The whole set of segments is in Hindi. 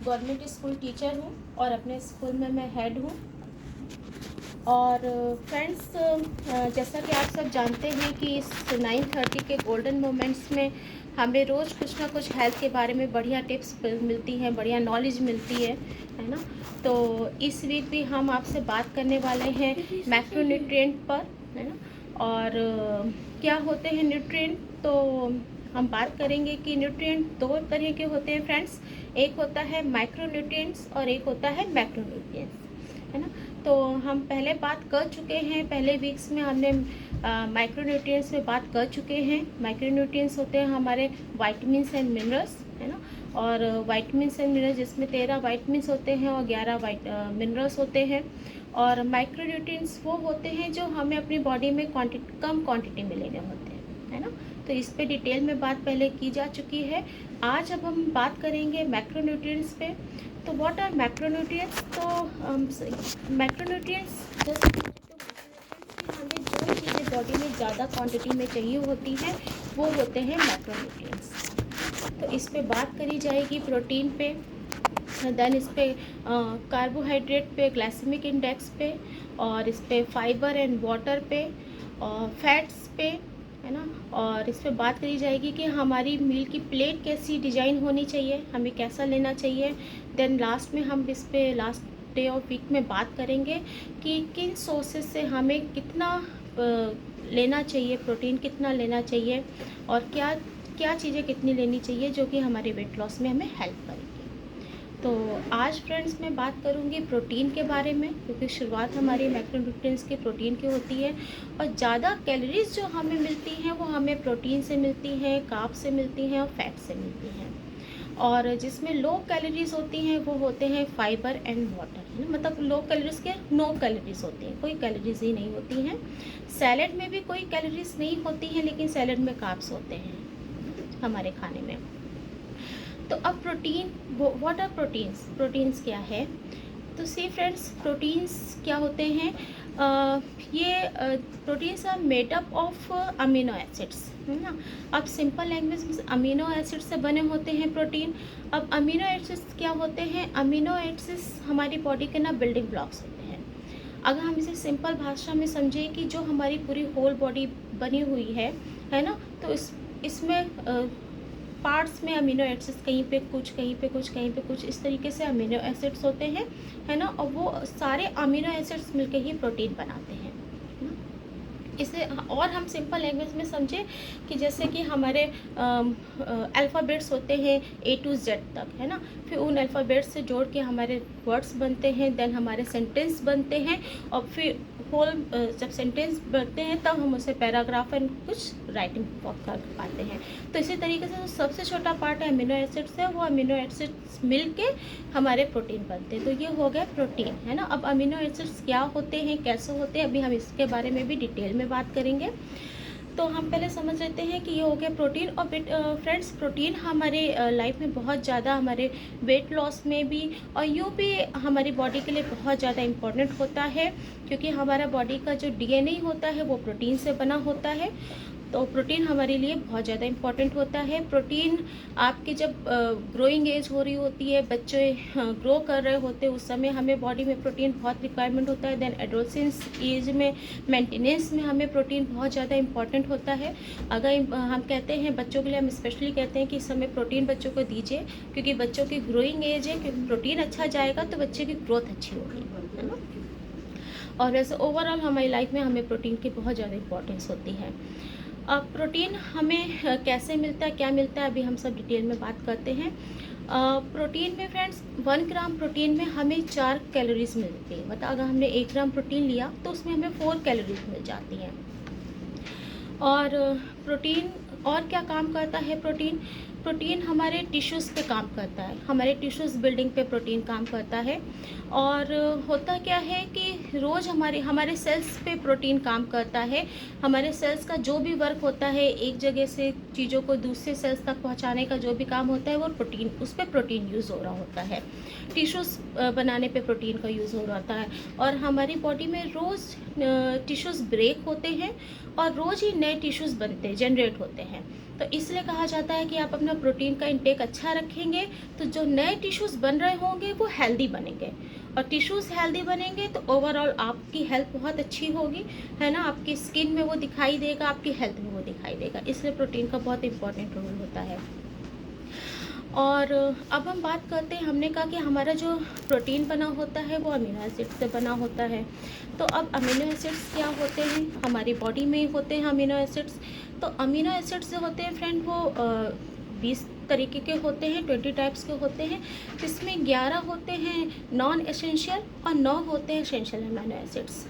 गवर्नमेंट स्कूल टीचर हूँ और अपने स्कूल में मैं हेड हूँ। और फ्रेंड्स, जैसा कि आप सब जानते हैं कि इस 9:30 के गोल्डन मोमेंट्स में हमें रोज़ कुछ ना कुछ हेल्थ के बारे में बढ़िया टिप्स मिलती हैं, बढ़िया नॉलेज मिलती है ना। तो इस वीक भी हम आपसे बात करने वाले हैं मैक्रोन्यूट्रिएंट पर, है ना। और क्या होते हैं न्यूट्रिएंट, तो हम बात करेंगे कि न्यूट्रिएंट दो तरह के होते हैं फ्रेंड्स। एक होता है माइक्रोन्यूट्रिएंट्स और एक होता है मैक्रोन्यूट्रिएंट्स, है ना। तो हम पहले बात कर चुके हैं, पहले वीक्स में हमने माइक्रोन्यूट्रिएंट्स में बात कर चुके हैं। माइक्रोन्यूट्रिएंट्स होते हैं हमारे वाइटमिन्स एंड मिनरल्स, है ना। और वाइटमिन्स एंड मिनरल्स जिसमें 13 वाइटमिन्स होते हैं और 11 मिनरल्स होते हैं। और माइक्रोन्यूट्रिएंट्स वो होते हैं जो हमें अपनी बॉडी में कम क्वांटिटी में लेने होते हैं, है ना। तो इस पे डिटेल में बात पहले की जा चुकी है। आज अब हम बात करेंगे मैक्रोन्यूट्रिएंट्स पे। तो व्हाट आर मैक्रोन्यूट्रिएंट्स, तो मैक्रोन्यूट्रिएंट्स जैसे हमें जो चीज़ें बॉडी में ज़्यादा क्वांटिटी में चाहिए होती हैं वो होते हैं मैक्रोन्यूट्रिएंट्स। तो इस पे बात करी जाएगी प्रोटीन पे, देन इस पे कार्बोहाइड्रेट पे, ग्लाइसेमिक इंडेक्स पे, और इस पे फाइबर एंड वाटर पे, और फैट्स पे, है ना। और इस पे बात करी जाएगी कि हमारी मील की प्लेट कैसी डिज़ाइन होनी चाहिए, हमें कैसा लेना चाहिए। देन लास्ट में हम इस पे लास्ट डे ऑफ वीक में बात करेंगे कि किन सोर्सेज से हमें कितना लेना चाहिए, प्रोटीन कितना लेना चाहिए, और क्या क्या चीज़ें कितनी लेनी चाहिए जो कि हमारे वेट लॉस में हमें हेल्प करेगी। तो आज फ्रेंड्स मैं बात करूंगी प्रोटीन के बारे में, क्योंकि शुरुआत हमारी मैक्रोन्यूट्रिएंट्स की प्रोटीन की होती है। और ज़्यादा कैलोरीज जो हमें मिलती हैं वो हमें प्रोटीन से मिलती हैं, कार्ब से मिलती हैं और फैट से मिलती हैं। और जिसमें लो कैलोरीज होती हैं वो होते हैं फाइबर एंड वाटर, है ना। मतलब लो कैलोरीज के नो कैलोरीज होती हैं, कोई कैलोरीज ही नहीं होती हैं। सैलेड में भी कोई कैलोरीज नहीं होती हैं, लेकिन सैलेड में कार्ब्स होते हैं हमारे खाने में। तो अब protein, what are proteins, proteins क्या है। तो सी फ्रेंड्स, प्रोटीन्स क्या होते हैं, ये proteins are made up of amino acids, है ना। अब सिंपल लैंग्वेज में अमीनो एसिड से बने होते हैं प्रोटीन। अब अमीनो एसिड्स क्या होते हैं, अमीनो एसिड्स हमारी बॉडी के ना बिल्डिंग ब्लॉक्स होते हैं। अगर हम इसे सिंपल भाषा में समझें कि जो हमारी पूरी होल बॉडी बनी हुई है ना, तो इसमें पार्ट्स में अमीनो एसिड्स कहीं पे कुछ, कहीं पे कुछ, कहीं पे कुछ, इस तरीके से अमीनो एसिड्स होते हैं, है ना। और वो सारे अमीनो एसिड्स मिलके ही प्रोटीन बनाते हैं, है ना। इसे और हम सिंपल लैंग्वेज में समझें कि जैसे कि हमारे अल्फ़ाबेट्स होते हैं A to Z तक, है ना। फिर उन अल्फ़ाबेट्स से जोड़ के हमारे वर्ड्स बनते हैं, देन हमारे सेंटेंस बनते हैं, और फिर होल जब सेंटेंस बनते हैं तब हम उसे पैराग्राफ एंड कुछ राइटिंग कर पाते हैं। तो इसी तरीके से जो सबसे छोटा पार्ट है अमीनो एसिड्स है, वो अमीनो एसिड्स मिल के हमारे प्रोटीन बनते हैं। तो ये हो गया प्रोटीन, है ना। अब अमीनो एसिड्स क्या होते हैं, कैसे होते हैं, अभी हम इसके बारे में भी डिटेल में बात करेंगे। तो हम पहले समझ लेते हैं कि ये हो गया प्रोटीन। और फ्रेंड्स, प्रोटीन हमारे लाइफ में बहुत ज़्यादा, हमारे वेट लॉस में भी और यूँ भी हमारी बॉडी के लिए बहुत ज़्यादा इम्पोर्टेंट होता है, क्योंकि हमारा बॉडी का जो डीएनए होता है वो प्रोटीन से बना होता है। तो प्रोटीन हमारे लिए बहुत ज़्यादा इम्पॉर्टेंट होता है। प्रोटीन आपकी जब ग्रोइंग एज हो रही होती है, बच्चे ग्रो कर रहे होते हैं, उस समय हमें बॉडी में प्रोटीन बहुत रिक्वायरमेंट होता है। देन एडोलसेंस एज में, मेंटेनेंस में हमें प्रोटीन बहुत ज़्यादा इम्पॉर्टेंट होता है। अगर हम कहते हैं बच्चों के लिए, हम स्पेशली कहते हैं कि इस समय प्रोटीन बच्चों को दीजिए, क्योंकि बच्चों की ग्रोइंग एज है, क्योंकि प्रोटीन अच्छा जाएगा तो बच्चे की ग्रोथ अच्छी होगी, है ना। और वैसे ओवरऑल हमारी लाइफ में हमें प्रोटीन की बहुत ज़्यादा इंपॉर्टेंस होती है। अब प्रोटीन हमें कैसे मिलता है, क्या मिलता है, अभी हम सब डिटेल में बात करते हैं। प्रोटीन में फ्रेंड्स, 1 ग्राम प्रोटीन में हमें 4 कैलोरीज मिलती है। मतलब अगर हमने 1 ग्राम प्रोटीन लिया तो उसमें हमें 4 कैलोरीज मिल जाती हैं। और प्रोटीन और क्या काम करता है, प्रोटीन हमारे टिश्यूज़ पे काम करता है, हमारे टिश्यूज़ बिल्डिंग पे प्रोटीन काम करता है। और होता क्या है कि रोज़ हमारे सेल्स पे प्रोटीन काम करता है। हमारे सेल्स का जो भी वर्क होता है, एक जगह से चीज़ों को दूसरे सेल्स तक पहुंचाने का जो भी काम होता है, वो प्रोटीन, उस पर प्रोटीन यूज़ हो रहा होता है। टिश्यूज़ बनाने पे प्रोटीन का यूज़ हो रहा होता है। और हमारी बॉडी में रोज़ टिश्यूज़ ब्रेक होते हैं और रोज़ ही नए टिश्यूज़ बनते हैं, जनरेट होते हैं। तो इसलिए कहा जाता है कि आप अपना प्रोटीन का इंटेक अच्छा रखेंगे तो जो नए टिश्यूज़ बन रहे होंगे वो हेल्दी बनेंगे, और टिश्यूज़ हेल्दी बनेंगे तो ओवरऑल आपकी हेल्थ बहुत अच्छी होगी, है ना। आपकी स्किन में वो दिखाई देगा, आपकी हेल्थ में वो दिखाई देगा। इसलिए प्रोटीन का बहुत इंपॉर्टेंट रोल होता है। और अब हम बात करते हैं, हमने कहा कि हमारा जो प्रोटीन बना होता है वो अमीनो एसिड से बना होता है। तो अब अमीनो एसिड्स क्या होते हैं, हमारी बॉडी में ही होते हैं अमीनो एसिड्स। तो अमीनो एसिड्स जो होते हैं फ्रेंड, वो 20 तरीके के होते हैं, 20 टाइप्स के होते हैं, जिसमें 11 होते हैं नॉन एसेंशियल और 9 होते हैं एसेंशियल अमीनो एसिड्स।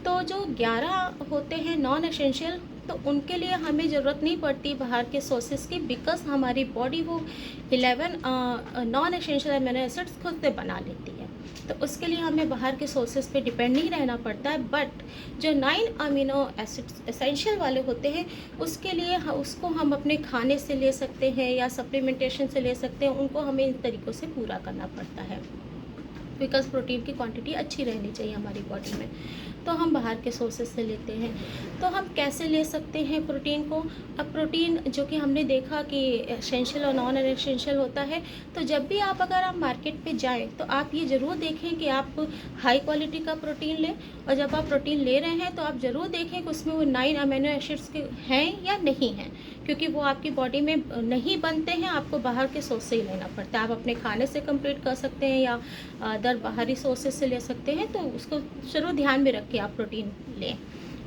तो जो 11 होते हैं नॉन एसेंशियल, तो उनके लिए हमें ज़रूरत नहीं पड़ती बाहर के सोर्सेज की, बिकॉज हमारी बॉडी वो 11 नॉन एसेंशियल अमीनो एसिड्स खुद से बना लेती है। तो उसके लिए हमें बाहर के सोर्सेज पे डिपेंड नहीं रहना पड़ता है। बट जो 9 अमीनो एसिड्स एसेंशियल वाले होते हैं, उसके लिए उसको हम अपने खाने से ले सकते हैं या सप्लीमेंटेशन से ले सकते हैं। उनको हमें इन तरीक़ों से पूरा करना पड़ता है, बिकॉज प्रोटीन की क्वांटिटी अच्छी रहनी चाहिए हमारी बॉडी में। तो हम बाहर के सोर्सेज से लेते हैं। तो हम कैसे ले सकते हैं प्रोटीन को? अब प्रोटीन जो कि हमने देखा कि एसेंशियल और नॉन एसेंशियल होता है, तो जब भी अगर आप मार्केट पे जाएं तो आप ये ज़रूर देखें कि आप हाई क्वालिटी का प्रोटीन लें। और जब आप प्रोटीन ले रहे हैं तो आप ज़रूर देखें कि उसमें वो 9 अमीनो एसिड्स के हैं या नहीं हैं, क्योंकि वो आपकी बॉडी में नहीं बनते हैं, आपको बाहर के सोर्स से ही लेना पड़ता है। आप अपने खाने से कंप्लीट कर सकते हैं या अदर बाहरी सोर्सेज से ले सकते हैं। तो उसको ज़रूर ध्यान में रख के आप प्रोटीन लें,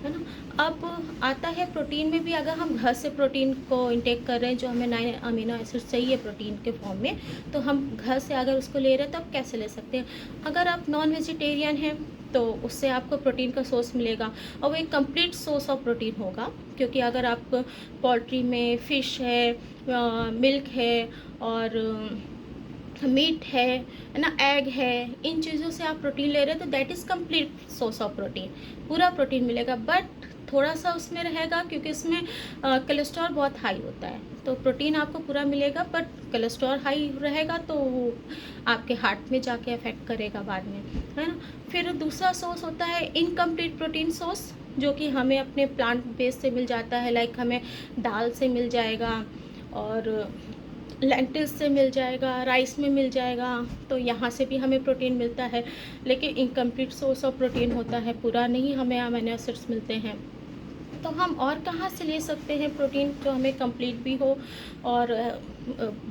है ना। अब आता है प्रोटीन में भी, अगर हम घर से प्रोटीन को इंटेक कर रहे हैं, जो हमें 9 अमीनो एसिड चाहिए प्रोटीन के फॉर्म में, तो हम घर से अगर उसको ले रहे हैं तो आप कैसे ले सकते हैं? अगर आप नॉन वेजिटेरियन हैं तो उससे आपको प्रोटीन का सोर्स मिलेगा, और वो एक कंप्लीट सोर्स ऑफ प्रोटीन होगा। क्योंकि अगर आप पोल्ट्री में फ़िश है, मिल्क है और मीट है ना, एग है, इन चीज़ों से आप प्रोटीन ले रहे हैं तो that is complete source of protein, पूरा प्रोटीन मिलेगा। बट थोड़ा सा उसमें रहेगा, क्योंकि इसमें कोलेस्ट्रॉल बहुत हाई होता है। तो प्रोटीन आपको पूरा मिलेगा, बट कोलेस्ट्रॉल हाई रहेगा तो वो आपके हार्ट में जाके अफेक्ट करेगा बाद में, है ना। फिर दूसरा सोर्स होता है इनकम्प्लीट प्रोटीन सोर्स, जो कि हमें अपने प्लांट बेस से मिल जाता है। लाइक हमें दाल से मिल जाएगा और लेंटिल्स से मिल जाएगा, राइस में मिल जाएगा, तो यहाँ से भी हमें प्रोटीन मिलता है। लेकिन इनकम्प्लीट सोर्स ऑफ प्रोटीन होता है, पूरा नहीं हमें अमीनो एसिड्स मिलते हैं। तो हम और कहाँ से ले सकते हैं प्रोटीन जो हमें कंप्लीट भी हो और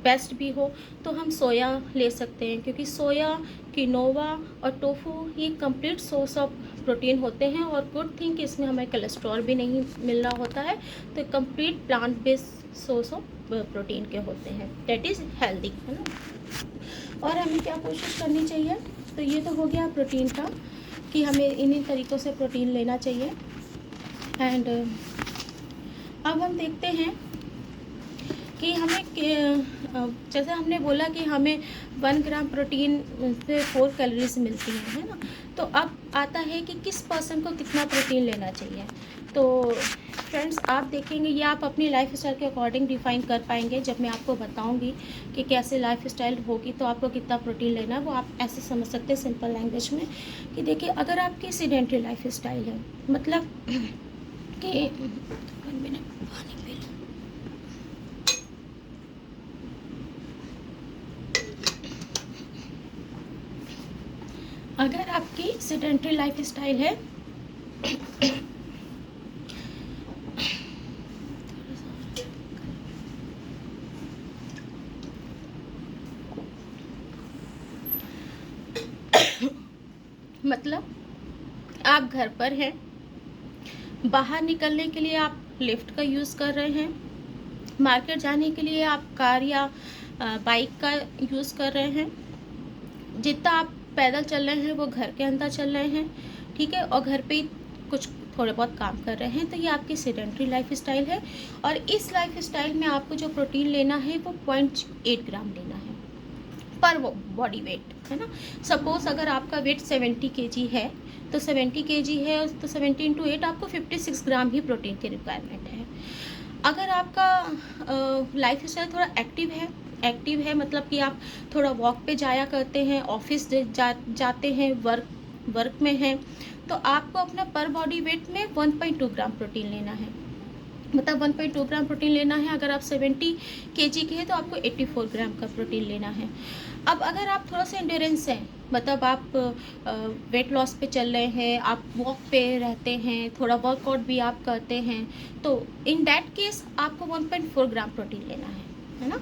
बेस्ट भी हो? तो हम सोया ले सकते हैं, क्योंकि सोया, किनोवा और टोफू ये कंप्लीट सोर्स ऑफ प्रोटीन होते हैं। और गुड थिंग कि इसमें हमें कोलेस्ट्रॉल भी नहीं मिल रहा होता है, तो complete plant based source of protein के होते हैं, दैट इज़ हेल्दी, है ना। और हमें क्या कोशिश करनी चाहिए? तो ये तो हो गया प्रोटीन का, कि हमें इन तरीक़ों से प्रोटीन लेना चाहिए। एंड अब हम देखते हैं कि हमें जैसे हमने बोला कि हमें 1 ग्राम प्रोटीन से 4 कैलोरीज मिलती हैं, है ना। तो अब आता है कि किस पर्सन को कितना प्रोटीन लेना चाहिए। तो फ्रेंड्स, आप देखेंगे ये आप अपनी लाइफ स्टाइल के अकॉर्डिंग डिफ़ाइन कर पाएंगे। जब मैं आपको बताऊंगी कि कैसे लाइफ स्टाइल होगी तो आपको कितना प्रोटीन लेना है, वो आप ऐसे समझ सकते हैं सिंपल लैंग्वेज में कि देखिए, अगर आपकी सीडेंटरी लाइफ स्टाइल है, मतलब कि 1 मिनट पानी पी लो। अगर आपकी सीडेंटरी लाइफ स्टाइल है मतलब आप घर पर हैं, बाहर निकलने के लिए आप लिफ्ट का यूज़ कर रहे हैं, मार्केट जाने के लिए आप कार या बाइक का यूज़ कर रहे हैं, जितना आप पैदल चल रहे हैं वो घर के अंदर चल रहे हैं, ठीक है, और घर पे ही कुछ थोड़े बहुत काम कर रहे हैं, तो ये आपकी सेडेंटरी लाइफ स्टाइल है। और इस लाइफ स्टाइल में आपको जो प्रोटीन लेना है वो 0.8 ग्राम लेना है। पर बॉडी वेट, है ना। सपोज़ अगर आपका वेट 70 kg है, तो 70 kg है तो 70 × 8 आपको 56 ग्राम ही प्रोटीन की रिक्वायरमेंट है। अगर आपका लाइफ स्टाइल थोड़ा एक्टिव है मतलब कि आप थोड़ा वॉक पे जाया करते हैं, ऑफिस जाते हैं, वर्क में हैं, तो आपको अपना पर बॉडी वेट में 1.2 ग्राम प्रोटीन लेना है। मतलब 1.2 ग्राम प्रोटीन लेना है। अगर आप 70 kg के हैं तो आपको 84 ग्राम का प्रोटीन लेना है। अब अगर आप थोड़ा सा एंड्योरेंस है, मतलब आप वेट लॉस पे चल रहे हैं, आप वॉक पे रहते हैं, थोड़ा वर्कआउट भी आप करते हैं, तो इन दैट केस आपको 1.4 ग्राम प्रोटीन लेना है ना।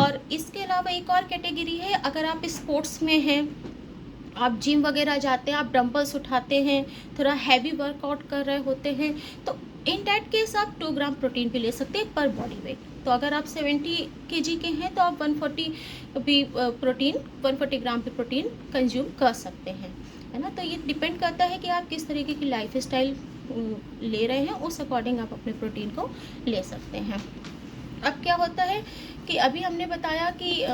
और इसके अलावा एक और कैटेगरी है, अगर आप स्पोर्ट्स में हैं, आप जिम वगैरह जाते हैं, आप डंबल्स उठाते हैं, थोड़ा हैवी वर्कआउट कर रहे होते हैं, तो इन डैट केस आप 2 ग्राम प्रोटीन भी ले सकते हैं पर बॉडी वेट। तो अगर आप 70 kg के हैं तो आप 140 ग्राम पे प्रोटीन कंज्यूम कर सकते हैं, है ना। तो ये डिपेंड करता है कि आप किस तरीके की लाइफ स्टाइल ले रहे हैं, उस अकॉर्डिंग आप अपने प्रोटीन को ले सकते हैं। अब क्या होता है कि अभी हमने बताया कि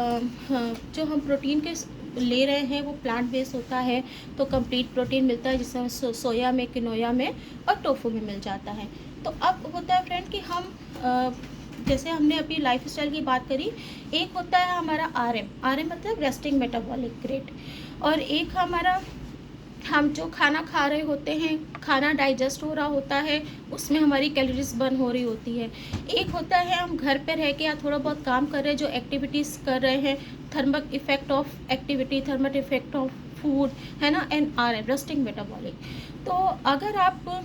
जो हम प्रोटीन के ले रहे हैं वो प्लांट बेस्ड होता है, तो कंप्लीट प्रोटीन मिलता है जिसमें सोया में, किनोया में और टोफू में मिल जाता है। तो अब होता है फ्रेंड कि हम जैसे हमने अभी लाइफ स्टाइल की बात करी, एक होता है हमारा आर एम मतलब रेस्टिंग मेटाबॉलिक रेट, और एक हमारा हम जो खाना खा रहे होते हैं, खाना डाइजेस्ट हो रहा होता है, उसमें हमारी कैलोरीज बर्न हो रही होती है। एक होता है हम घर पे रह के या थोड़ा बहुत काम कर रहे हैं, जो एक्टिविटीज़ कर रहे हैं, thermal effect of activity, thermal effect of food, है ना, and R M resting metabolic. तो अगर आप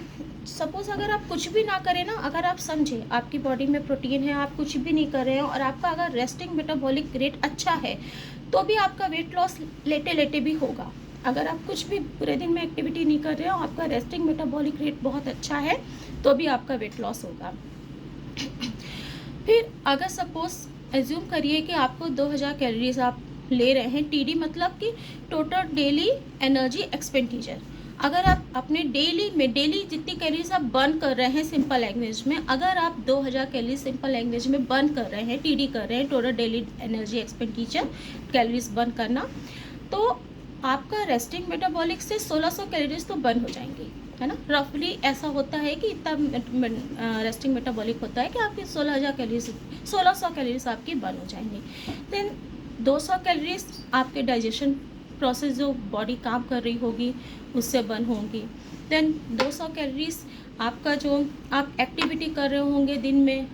सपोज़ अगर आप कुछ भी ना करें ना, अगर आप समझें आपकी बॉडी में प्रोटीन है, आप कुछ भी नहीं कर रहे हैं और आपका अगर रेस्टिंग मेटाबॉलिक रेट अच्छा है, तो भी आपका वेट लॉस लेटे लेटे भी होगा। अगर आप कुछ भी पूरे दिन में एक्टिविटी नहीं कर रहे हो, आपका रेस्टिंग मेटाबॉलिक रेट बहुत अच्छा है, तो भी आपका वेट लॉस होगा। फिर अगर सपोज एज्यूम करिए कि आपको 2000 कैलोरीज आप ले रहे हैं, टीडी मतलब कि टोटल डेली एनर्जी एक्सपेंडिचर। अगर आप अपने डेली जितनी कैलोरीज आप बर्न कर रहे हैं सिंपल लैंग्वेज में, अगर आप 2000 कैलोरीज सिंपल लैंग्वेज में बर्न कर रहे हैं, टीडी कर रहे हैं, total daily energy expenditure calories burn करना, तो आपका रेस्टिंग मेटाबॉलिक से 1600 कैलोरीज तो बर्न हो जाएंगी, है ना। रफली ऐसा होता है कि इतना रेस्टिंग मेटाबॉलिक होता है कि आपकी 1600 कैलोरीज आपकी बर्न हो जाएंगी। देन 200 कैलोरीज आपके डाइजेशन प्रोसेस जो बॉडी काम कर रही होगी उससे बर्न होंगी। देन 200 कैलोरीज आपका जो आप एक्टिविटी कर रहे होंगे दिन में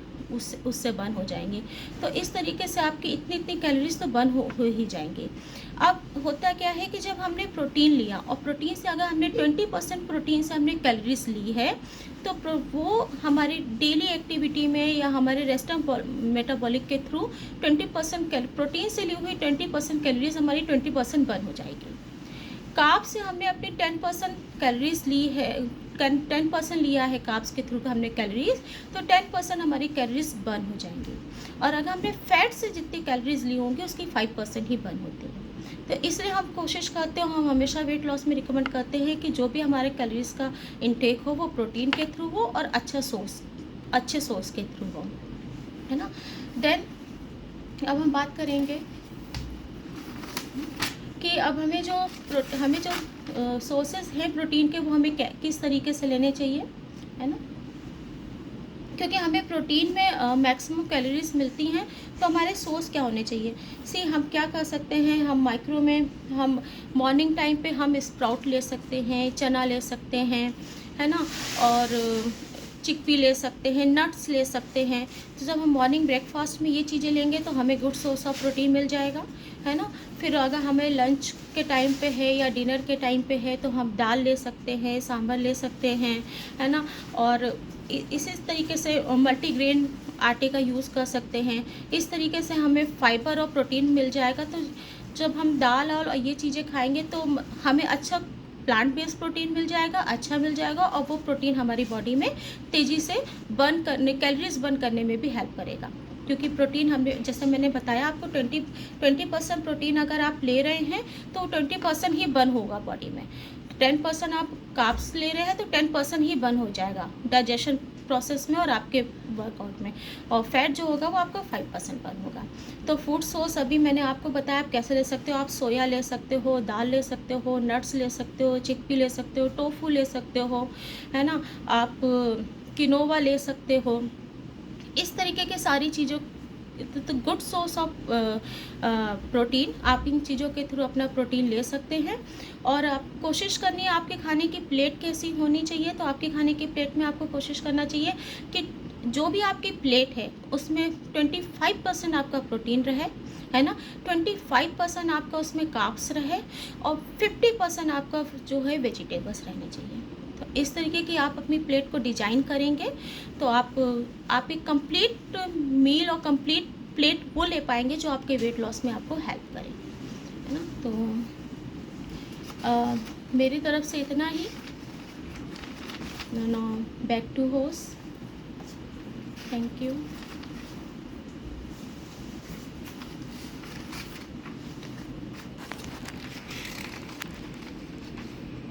उससे बर्न हो जाएंगी। तो इस तरीके से आपकी इतनी कैलोरीज तो बर्न हो ही जाएंगी। अब होता क्या है कि जब हमने प्रोटीन लिया और प्रोटीन से अगर हमने 20% प्रोटीन से हमने कैलोरीज ली है, तो वो हमारी डेली एक्टिविटी में या हमारे रेस्टिंग मेटाबॉलिक के थ्रू 20% प्रोटीन से ली हुई 20% कैलोरीज हमारी 20% बर्न हो जाएगी। कार्ब से हमने अपनी 10% कैलोरीज ली है, 10% लिया है कार्ब्स के थ्रू हमने कैलोरीज, तो 10% हमारी कैलोरीज बर्न हो जाएंगी। और अगर हमने फैट से जितनी कैलोरीज ली होंगी उसकी 5% ही बर्न होती है। तो इसलिए हम कोशिश करते हैं, हम हमेशा वेट लॉस में रिकमेंड करते हैं कि जो भी हमारे कैलोरीज का इनटेक हो वो प्रोटीन के थ्रू हो और अच्छे सोर्स के थ्रू हो, है ना। देन अब हम बात करेंगे कि अब हमें जो सोर्सेज हैं प्रोटीन के, वो हमें किस तरीके से लेने चाहिए, है ना। क्योंकि हमें प्रोटीन में मैक्सिमम कैलोरीज मिलती हैं, तो हमारे सोर्स क्या होने चाहिए। हम क्या कर सकते हैं, हम माइक्रो में हम मॉर्निंग टाइम पे हम स्प्राउट ले सकते हैं, चना ले सकते हैं, है ना, और चिकपी ले सकते हैं, नट्स ले सकते हैं। तो जब हम मॉर्निंग ब्रेकफास्ट में ये चीज़ें लेंगे तो हमें गुड सोर्स ऑफ प्रोटीन मिल जाएगा, है ना। फिर अगर हमें लंच के टाइम पे है या डिनर के टाइम पे है तो हम दाल ले सकते हैं, सांभर ले सकते हैं, है ना। और इसी तरीके से मल्टीग्रेन आटे का यूज़ कर सकते हैं। इस तरीके से हमें फाइबर और प्रोटीन मिल जाएगा। तो जब हम दाल और ये चीज़ें खाएंगे तो हमें अच्छा प्लांट बेस्ड प्रोटीन मिल जाएगा और वो प्रोटीन हमारी बॉडी में तेज़ी से कैलोरीज बर्न करने में भी हेल्प करेगा। क्योंकि प्रोटीन हमें, जैसे मैंने बताया आपको, 20% प्रोटीन अगर आप ले रहे हैं तो 20% ही बर्न होगा बॉडी में। 10% आप कार्ब्स ले रहे हैं तो 10% ही बर्न हो जाएगा डाइजेशन प्रोसेस में और आपके वर्कआउट में, और फैट जो होगा वो आपका 5% बर्न होगा। तो फूड सोर्स अभी मैंने आपको बताया आप कैसे ले सकते हो। आप सोया ले सकते हो, दाल ले सकते हो, नट्स ले सकते हो, चिकपी ले सकते हो, टोफू ले सकते हो, है ना, आप किनोवा ले सकते हो। इस तरीके के सारी चीज़ों तो गुड सोर्स ऑफ प्रोटीन, आप इन चीज़ों के थ्रू अपना प्रोटीन ले सकते हैं। और आप कोशिश करनी है आपके खाने की प्लेट कैसी होनी चाहिए। तो आपके खाने की प्लेट में आपको कोशिश करना चाहिए कि जो भी आपकी प्लेट है उसमें 25% आपका प्रोटीन रहे, है ना, 25% आपका उसमें कार्ब्स रहे, और 50% आपका जो है वेजिटेबल्स रहने चाहिए। तो इस तरीके की आप अपनी प्लेट को डिजाइन करेंगे तो आप एक कंप्लीट मील और कंप्लीट प्लेट वो ले पाएंगे जो आपके वेट लॉस में आपको हेल्प करे, है ना। तो मेरी तरफ से इतना ही। No back to host. Thank you.